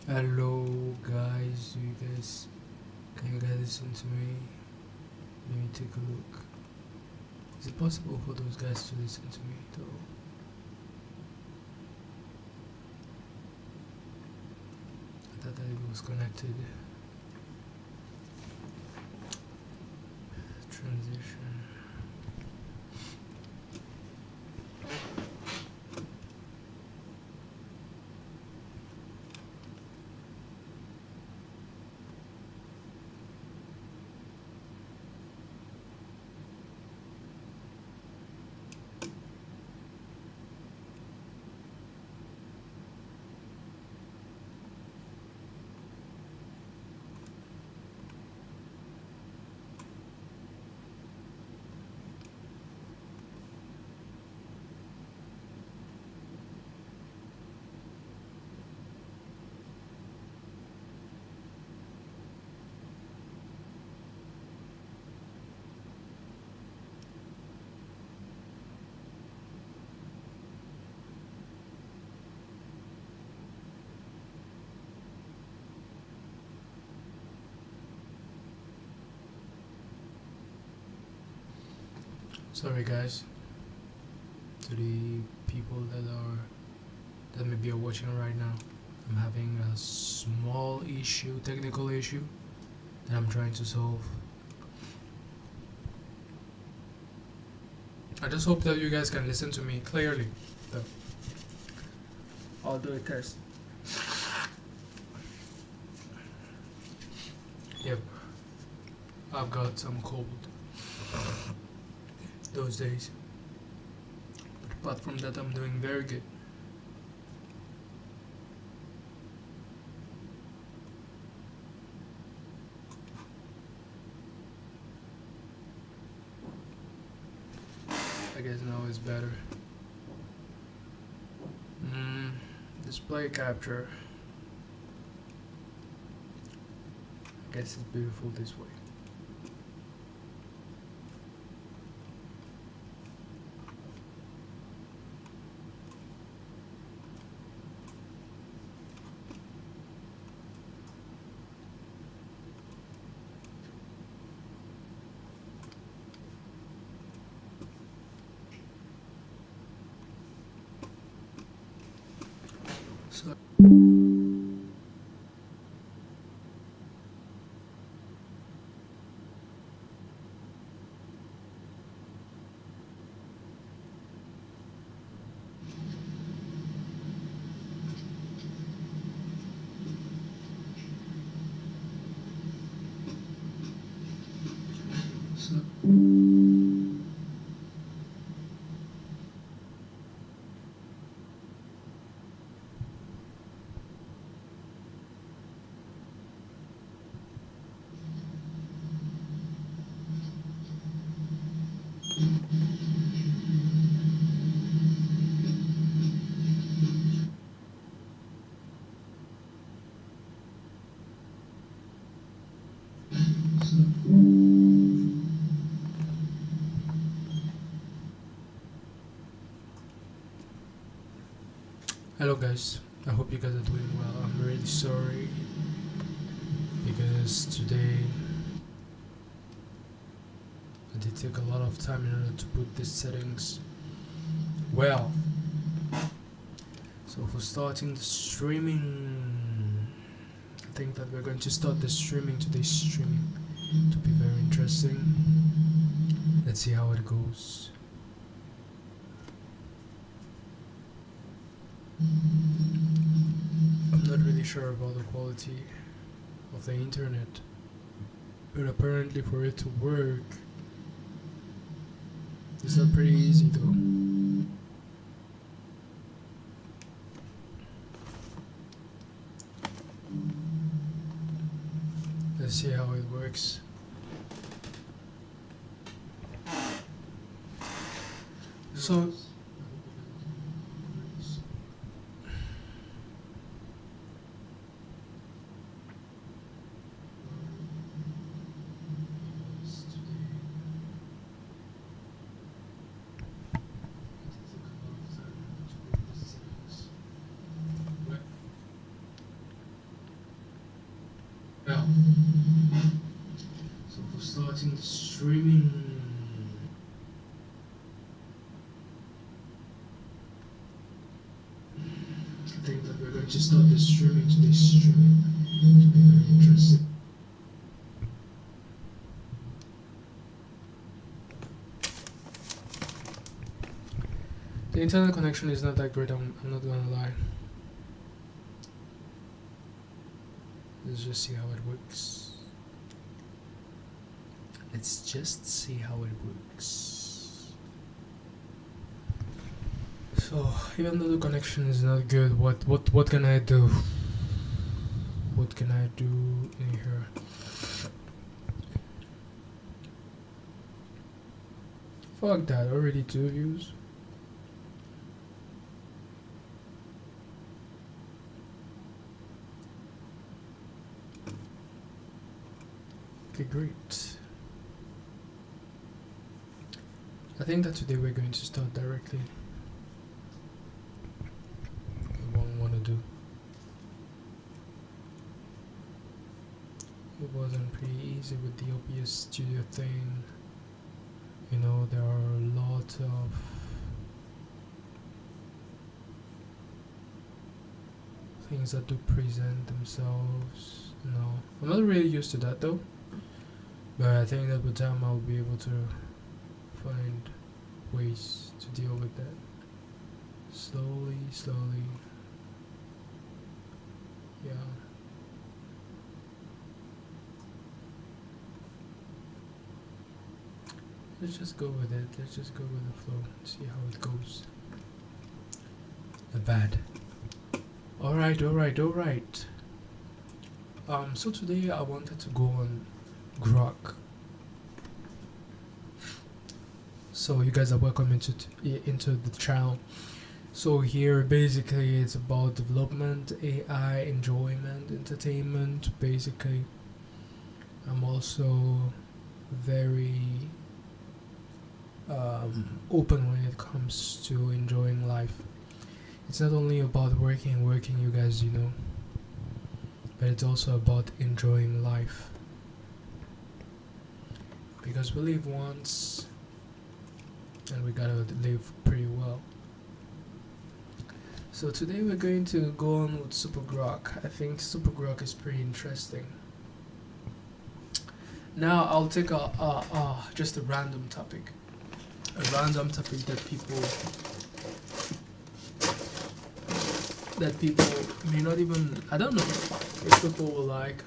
Hello guys, can you guys listen to me? Let me take a look. Is it possible for those guys to listen to me though? I thought that it was connected. Transition. Sorry guys, to the people that maybe are watching right now. I'm having a small issue, technical issue that I'm trying to solve. I just hope that you guys can listen to me clearly. So, I'll do a test. Yep, I've got some cold those days. But apart from that, I'm doing very good. I guess now it's better. Display capture. I guess it's beautiful this way. So hello guys, I hope you guys are doing well. I'm really sorry because today I did take a lot of time in order to put these settings well. So for starting the streaming, I think that we're going to start the streaming, today's streaming, to be very interesting. Let's see how it goes. I'm not really sure about the quality of the internet, but apparently for it to work, it's not pretty easy though. Let's see how it works. So Now, so for starting the streaming, I think that we're going to start the streaming today's streaming. It's be very interesting. The internet connection is not that great, I'm not gonna lie. Let's just see how it works. Let's just see how it works. So, even though the connection is not good, what can I do? What can I do in here? Fuck that, already 2 views. Okay, great. I think that today we're going to start directly. What we want to do. It wasn't pretty easy with the OBS Studio thing. You know, there are a lot of things that do present themselves. No, I'm not really used to that though. But I think that with time I'll be able to find ways to deal with that. Slowly. Yeah. Let's just go with it. Let's just go with the flow and see how it goes. The bad. Alright. So today I wanted to go on Grok. So you guys are welcome into the channel. So here basically it's about development, AI, enjoyment, entertainment. Basically, I'm also very open when it comes to enjoying life. It's not only about working, you guys, you know, but it's also about enjoying life. Because we live once and we gotta live pretty well. So today we're going to go on with Super Grok. I think Super Grok is pretty interesting. Now I'll take just a random topic. A random topic that people may not even, I don't know if people will like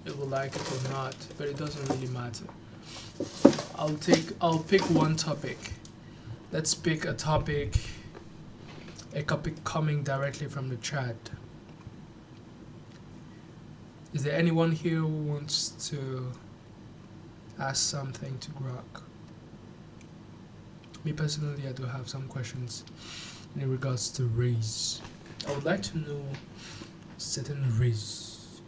it or not, but it doesn't really matter. I'll pick one topic. Let's pick a topic coming directly from the chat. Is there anyone here who wants to ask something to Grok? Me personally, I do have some questions in regards to raise. I would like to know certain raise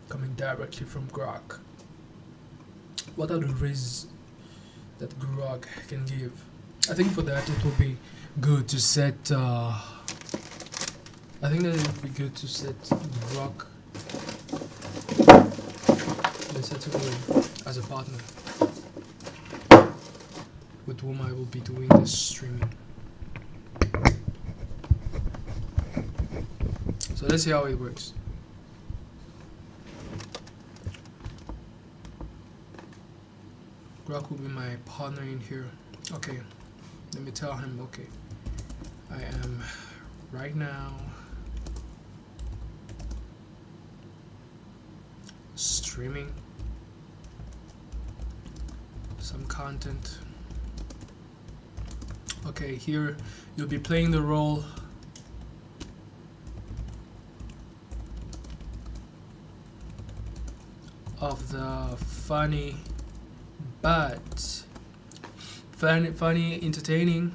coming directly from Grok. What are the raises that Grok can give? I think for that it would be good to set Grok in a certain way as a partner with whom I will be doing this streaming. So let's see how it works. Grok will be my partner in here. Okay, let me tell him, okay, I am right now streaming some content. Okay, here you'll be playing the role of the funny but funny entertaining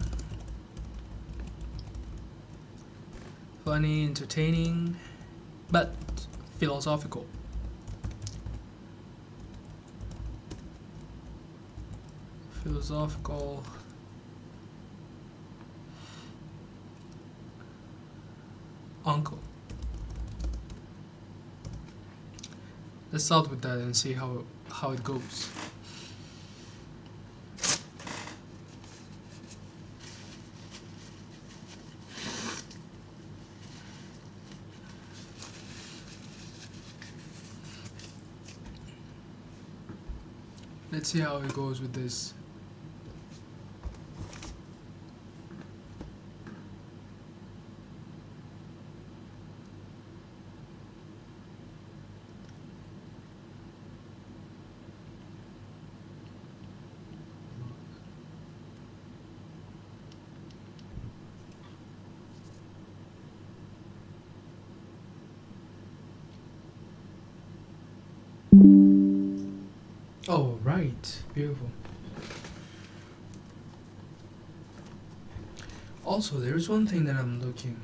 but philosophical uncle. Let's start with that and see how it goes. Let's see how it goes with this. Oh, right. Beautiful. Also, there's one thing that I'm looking.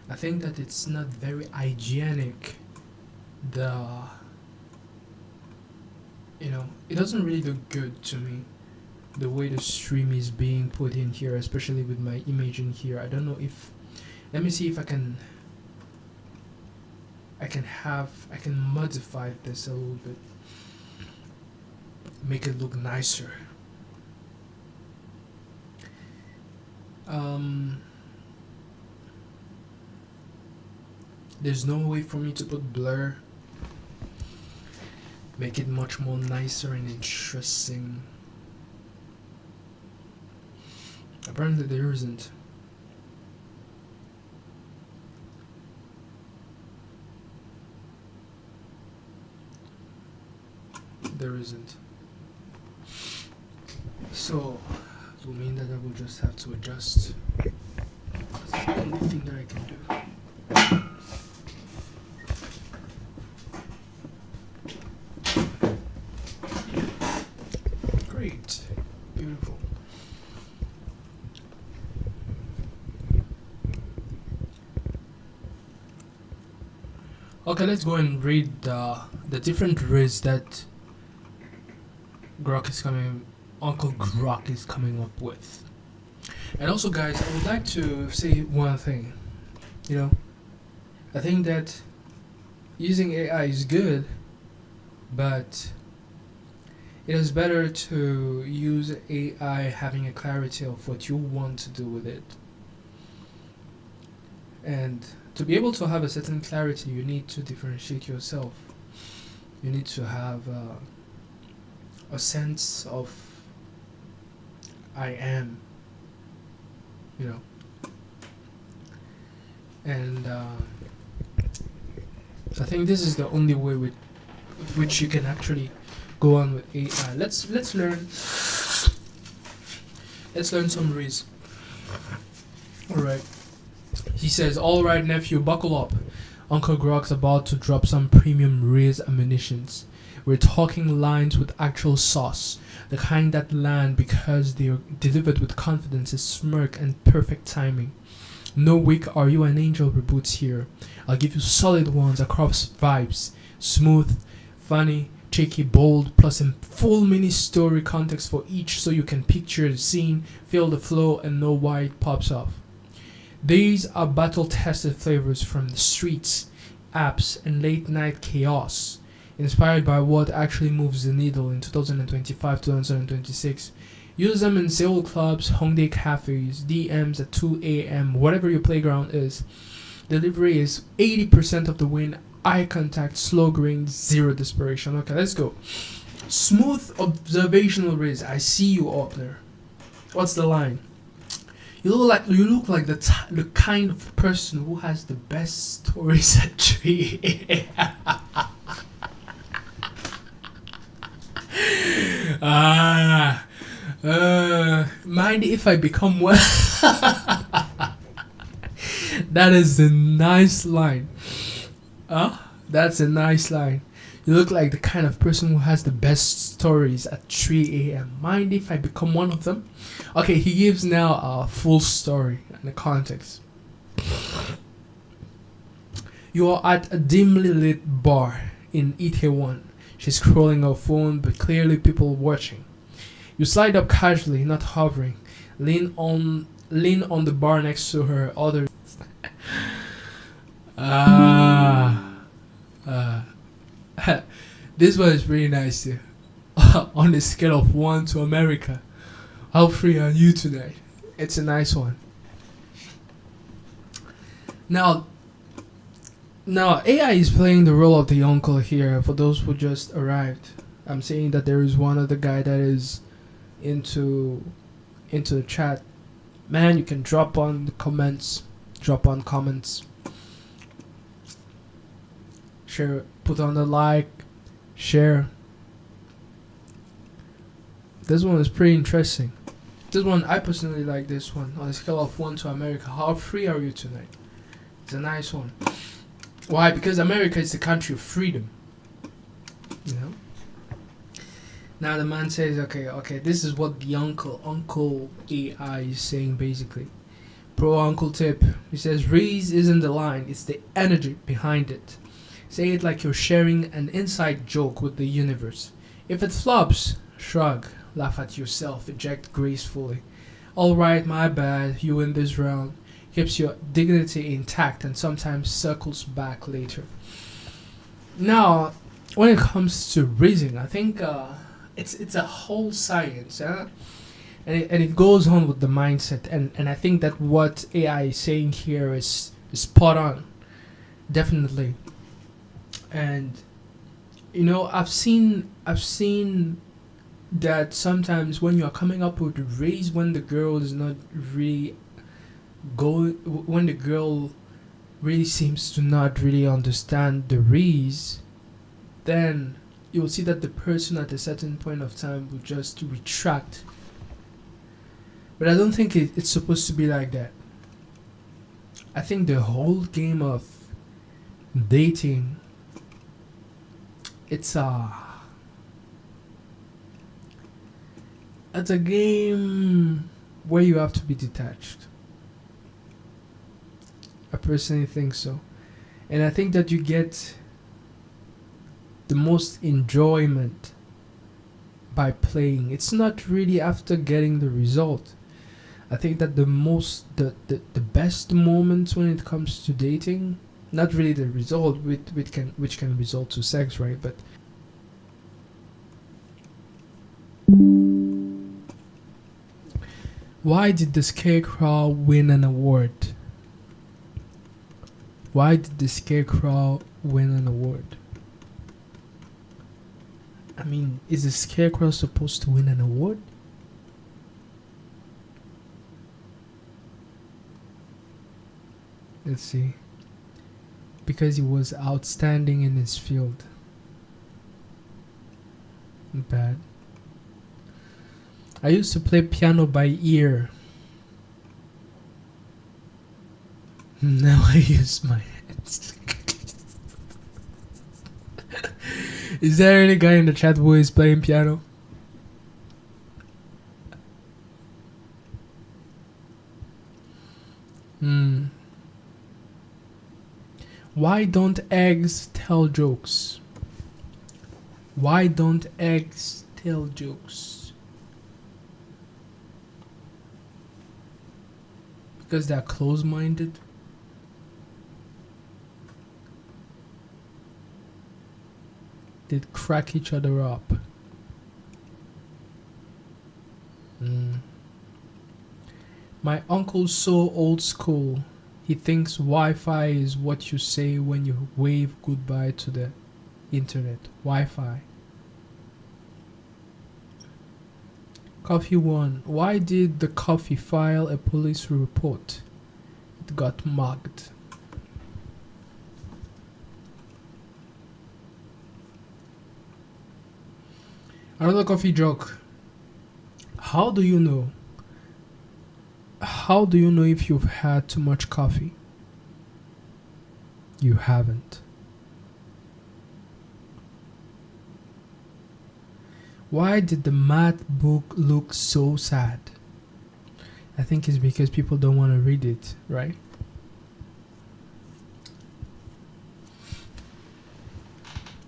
I think that it's not very hygienic. The, it doesn't really look good to me. The way the stream is being put in here, especially with my image in here. I don't know if, let me see if I can modify this a little bit. Make it look nicer. There's no way for me to put blur. Make it much more nicer and interesting. Apparently there isn't. There isn't. So, it will mean that I will just have to adjust. That's the only thing that I can do. Great. Beautiful. Okay, let's go and read the different rigs that Uncle Grok is coming up with. And also, guys, I would like to say one thing. I think that using AI is good, but it is better to use AI having a clarity of what you want to do with it. And to be able to have a certain clarity, you need to differentiate yourself. You need to have a sense of I am, and I think this is the only way with which you can actually go on with AI. Let's learn some Riz. All right. He says, "All right, nephew, buckle up. Uncle Grok's about to drop some premium Riz ammunitions. We're talking lines with actual sauce, the kind that land because they're delivered with confidence, a smirk, and perfect timing. No weak Are You an Angel reboots here. I'll give you solid ones across vibes, smooth, funny, cheeky, bold, plus a full mini story context for each so you can picture the scene, feel the flow, and know why it pops off. These are battle-tested flavors from the streets, apps, and late-night chaos, inspired by what actually moves the needle in 2025-2026. Use them in Seoul clubs, Hongdae cafes, DMs at 2 a.m., whatever your playground is. Delivery is 80% of the win, eye contact, slow grind, zero desperation." Okay, let's go. Smooth observational Riz. I see you up there. What's the line? You look like the kind of person who has the best stories at 3 a.m. Mind if I become one? That is a nice line. That's a nice line. You look like the kind of person who has the best stories at 3 a.m. Mind if I become one of them? Okay, he gives now a full story and the context. You are at a dimly lit bar in Itaewon. She's scrolling her phone, but clearly people watching. You slide up casually, not hovering. Lean on the bar next to her. Other. This one is pretty nice too. On a scale of 1 to America, how free are you tonight? It's a nice one. Now, now AI is playing the role of the uncle here. For those who just arrived, I'm saying that there is one other guy that is into the chat. Man, you can drop on the comments, drop on comments, share, put on the like, share. This one is pretty interesting. This one, I personally like this one. On a scale of 1 to America, how free are you tonight? It's a nice one. Why? Because America is the country of freedom. You know? Now the man says, okay, this is what the Uncle AI is saying basically. Pro Uncle tip. He says, Reese isn't the line, it's the energy behind it. Say it like you're sharing an inside joke with the universe. If it flops, shrug, laugh at yourself, eject gracefully. Alright, my bad, you win this round. Keeps your dignity intact and sometimes circles back later. Now, when it comes to reasoning, I think it's a whole science, huh? And it goes on with the mindset, and I think that what AI is saying here is spot on, definitely. And you know, I've seen that sometimes when you are coming up with a raise, when the girl is not really when the girl really seems to not really understand the reason, then you'll see that the person at a certain point of time will just retract. But I don't think it's supposed to be like that. I think the whole game of dating, it's a game where you have to be detached. I personally think so. And I think that you get the most enjoyment by playing. It's not really after getting the result. I think that the best moments when it comes to dating, not really the result which can result to sex, right? But why did the Scarecrow win an award? Why did the Scarecrow win an award? I mean, is the Scarecrow supposed to win an award? Let's see. Because he was outstanding in his field. Bad. I used to play piano by ear. Now I use my hands. Is there any guy in the chat who is playing piano? Why don't eggs tell jokes? Why don't eggs tell jokes? Because they're close-minded? They'd crack each other up. My uncle's so old school. He thinks Wi-Fi is what you say when you wave goodbye to the internet. Wi-Fi. Coffee 1. Why did the coffee file a police report? It got mugged. Another coffee joke. How do you know? How do you know if you've had too much coffee? You haven't. Why did the math book look so sad? I think it's because people don't want to read it, right?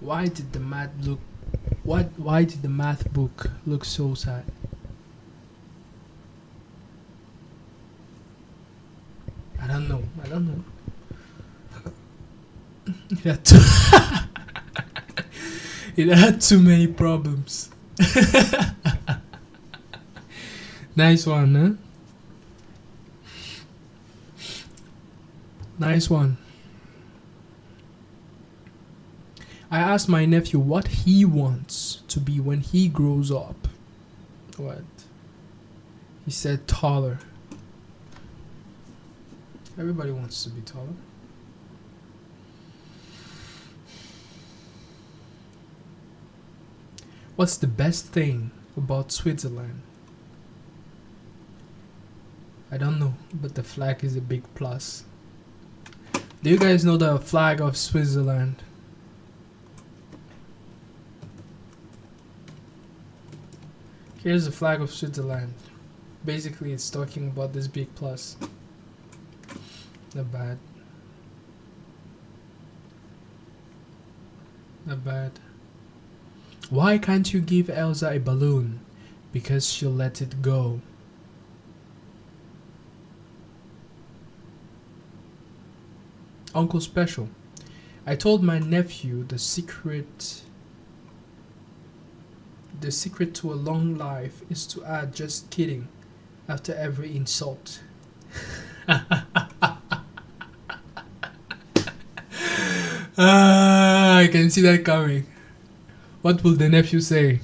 Why did the math book look so sad? I don't know. Yeah, It had too many problems. Nice one, huh? Nice one. I asked my nephew what he wants to be when he grows up. What? He said taller. Everybody wants to be taller. What's the best thing about Switzerland? I don't know, but the flag is a big plus. Do you guys know the flag of Switzerland? Here's the flag of Switzerland. Basically, it's talking about this big plus. Not bad. Not bad. Why can't you give Elsa a balloon? Because she'll let it go. Uncle Special. I told my nephew the secret to a long life is to add "just kidding" after every insult. I can see that coming. What will the nephew say?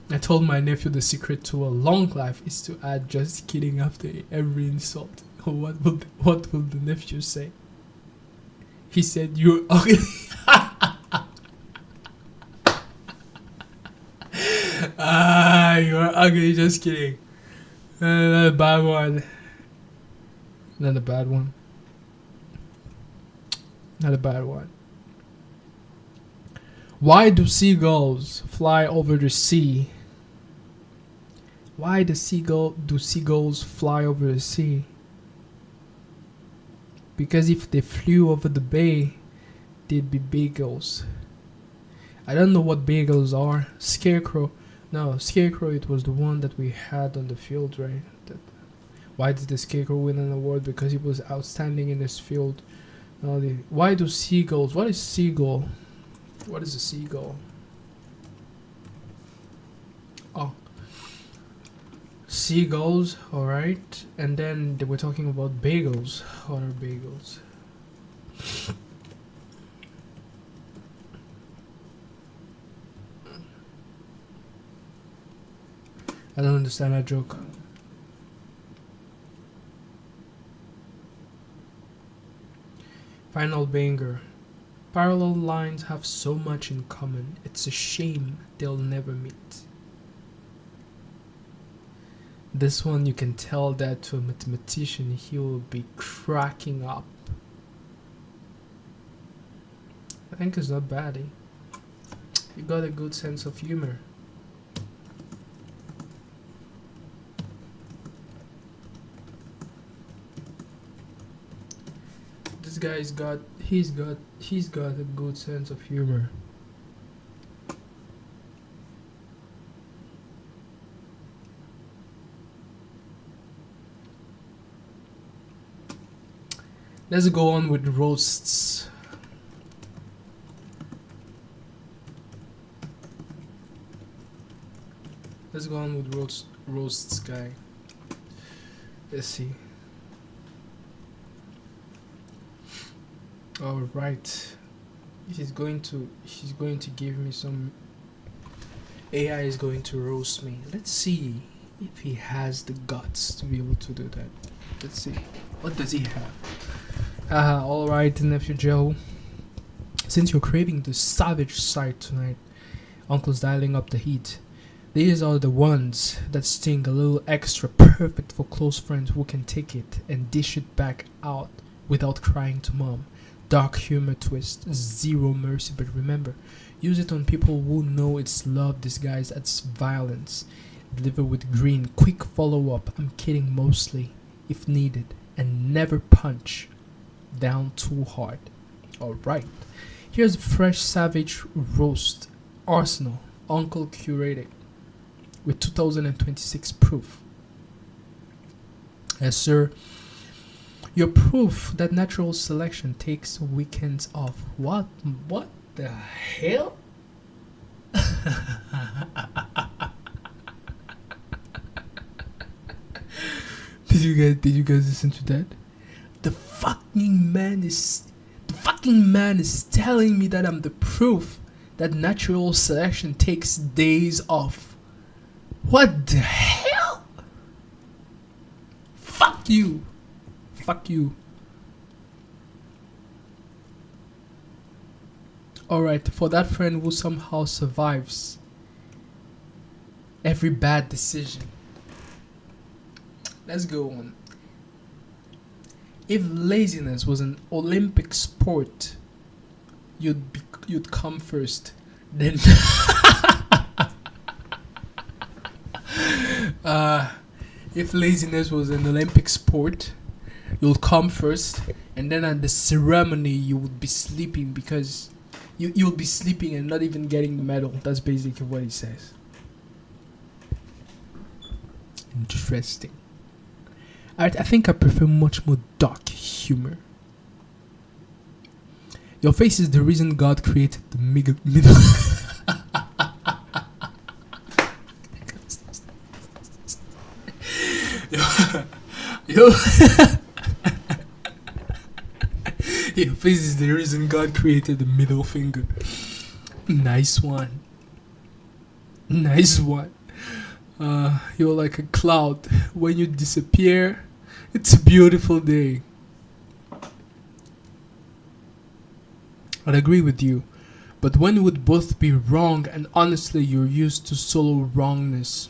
I told my nephew the secret to a long life is to add "just kidding" after every insult. What will the nephew say? He said, "You're ugly." You're ugly, just kidding. Not a bad one. Not a bad one. Not a bad one. Why do seagulls fly over the sea? Why do seagulls fly over the sea? Because if they flew over the bay, they'd be bagels. I don't know what bagels are. Scarecrow. No, Scarecrow, it was the one that we had on the field, right? Why did the Scarecrow win an award? Because he was outstanding in his field. Why do seagulls? What is seagull? What is a seagull? Oh. Seagulls, alright. And then they were talking about bagels. What are bagels? I don't understand that joke. Final banger. Parallel lines have so much in common. It's a shame they'll never meet. This one, you can tell that to a mathematician, he will be cracking up. I think it's not bad, eh? You got a good sense of humor. This guy's got he's got a good sense of humor. Let's go on with roasts. Let's go on with roasts, guy. Let's see. All right. He's going to give me some. AI is going to roast me. Let's see if he has the guts to be able to do that. Let's see. What does he have? Alright, Nephew Joe. Since you're craving the savage side tonight, Uncle's dialing up the heat. These are the ones that sting a little extra, perfect for close friends who can take it and dish it back out without crying to mom. Dark humor twist, zero mercy, but remember, use it on people who know it's love disguised as violence. Deliver with green, quick follow-up, I'm kidding mostly, if needed, and never punch down too hard. Alright, here's a fresh savage roast. Arsenal, Uncle curated with 2026 proof. Yes sir. Your proof that natural selection takes weekends off. What the hell? Did you guys listen to that? The fucking man is telling me that I'm the proof that natural selection takes days off. What the hell? Fuck you. Fuck you. Alright, for that friend who somehow survives every bad decision. Let's go on. If laziness was an Olympic sport, you'd come first. Then if laziness was an Olympic sport, you'll come first, and then at the ceremony you would be sleeping because you'll be sleeping and not even getting the medal. That's basically what he says. Interesting. I think I prefer much more dark humor. Your face is the reason God created the middle. Yo. Your face is the reason God created the middle finger. Nice one. Nice one. You're like a cloud. When you disappear, it's a beautiful day. I'd agree with you. But when would both be wrong, and honestly you're used to solo wrongness?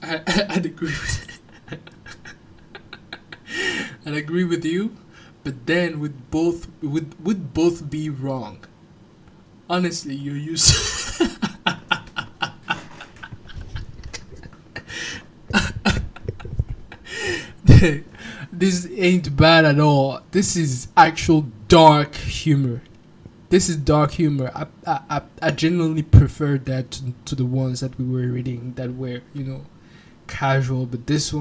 I'd agree with I'd agree with you, but then would both be wrong. Honestly, you're used This ain't bad at all. This is actual dark humor. This is dark humor. I genuinely prefer that to the ones that we were reading that were, casual. But those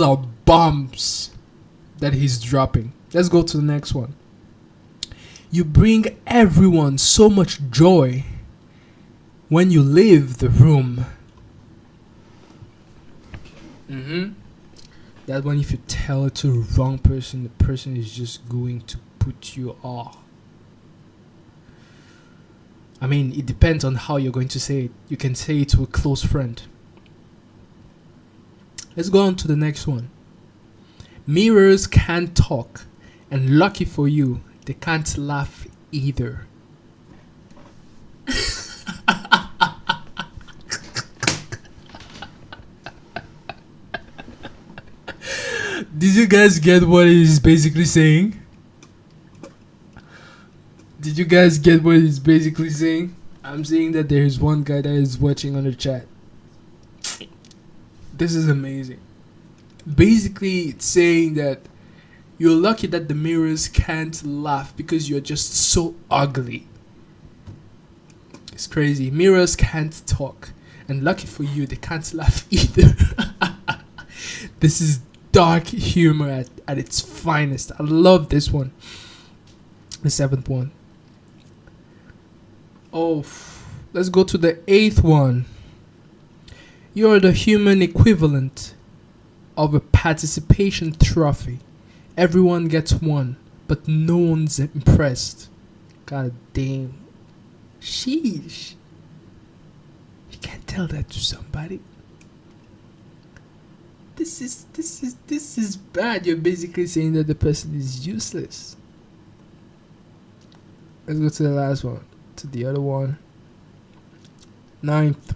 are bombs that he's dropping. Let's go to the next one. You bring everyone so much joy when you leave the room. That one, if you tell it to the wrong person, the person is just going to put you off. I mean, it depends on how you're going to say it. You can say it to a close friend. Let's go on to the next one. Mirrors can't talk, and lucky for you, they can't laugh either. Did you guys get what he's basically saying? Did you guys get what he's basically saying? I'm saying that there is one guy that is watching on the chat. This is amazing. Basically, it's saying that you're lucky that the mirrors can't laugh because you're just so ugly. It's crazy. Mirrors can't talk, and lucky for you, they can't laugh either. This is dark humor at its finest. I love this one. The seventh one. Oh, let's go to the eighth one. You're the human equivalent of a participation trophy. Everyone gets one, but no one's impressed. God damn. Sheesh. You can't tell that to somebody. This is bad. You're basically saying that the person is useless. Let's go to the last one. To the other one. Ninth.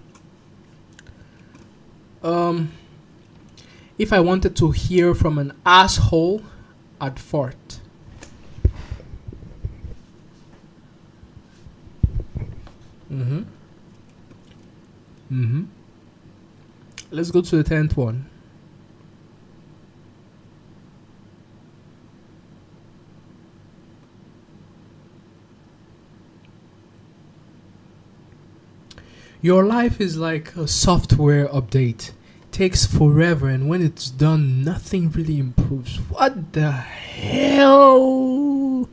If I wanted to hear from an asshole, I'd fart. Let's go to the 10th one. Your life is like a software update. Takes forever, and when it's done, nothing really improves. What the hell?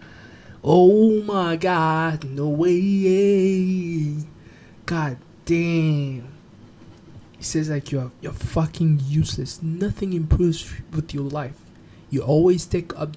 Oh my god, no way. God damn. He says like you're fucking useless. Nothing improves with your life. You always take up